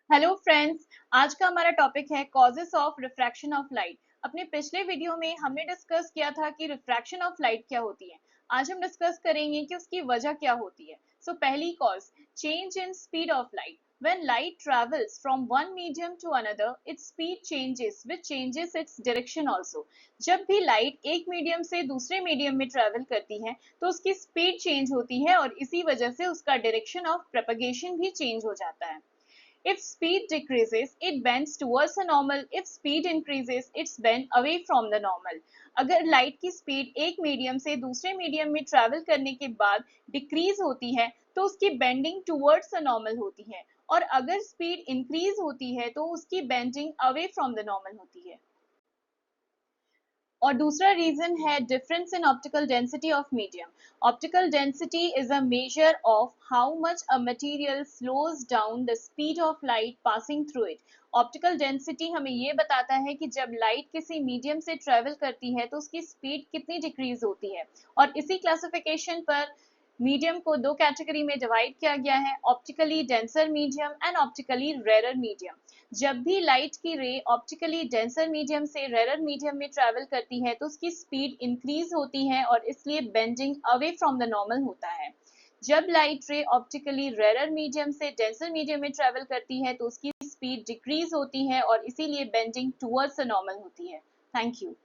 Hello friends, आज का हमारा टॉपिक है causes of refraction of light. अपने पिछले वीडियो में हमने डिस्कस किया था कि रिफ्रैक्शन ऑफ लाइट क्या होती है। आज हम डिस्कस करेंगे कि उसकी वजह क्या होती है। पहली cause, change in speed of light. When light travels from one medium to another, its speed changes, which changes its direction also. जब भी लाइट एक मीडियम से दूसरे मीडियम में ट्रेवल करती है तो उसकी स्पीड चेंज होती है और इसी वजह से उसका डायरेक्शन ऑफ प्रोपगेशन भी चेंज हो जाता है। If speed decreases, it bends towards the normal. If speed increases, it's bent away from the normal. अगर लाइट की स्पीड एक मीडियम से दूसरे मीडियम में ट्रेवल करने के बाद डिक्रीज होती है तो उसकी बेंडिंग टुवर्ड्स द नॉर्मल होती है, और अगर स्पीड इंक्रीज होती है तो उसकी bending away from the normal होती है। और दूसरा रीजन है difference in optical density of medium. Optical density is a measure of how much a material slows down the speed of light passing through it. Optical density हमें ये बताता है कि जब लाइट किसी मीडियम से ट्रेवल करती है तो उसकी स्पीड कितनी डिक्रीज होती है। और इसी क्लासिफिकेशन पर मीडियम को दो कैटेगरी में डिवाइड किया गया है, optically denser medium and optically rarer medium. जब भी लाइट की रे ऑप्टिकली डेंसर मीडियम से रेरर मीडियम में ट्रेवल करती है तो उसकी स्पीड इंक्रीज होती है और इसलिए bending away from the normal होता है। जब लाइट रे ऑप्टिकली रेरर मीडियम से डेंसर मीडियम में ट्रेवल करती है तो उसकी स्पीड डिक्रीज होती है और इसीलिए बेंडिंग टुवर्ड्स द नॉर्मल होती है। Thank you.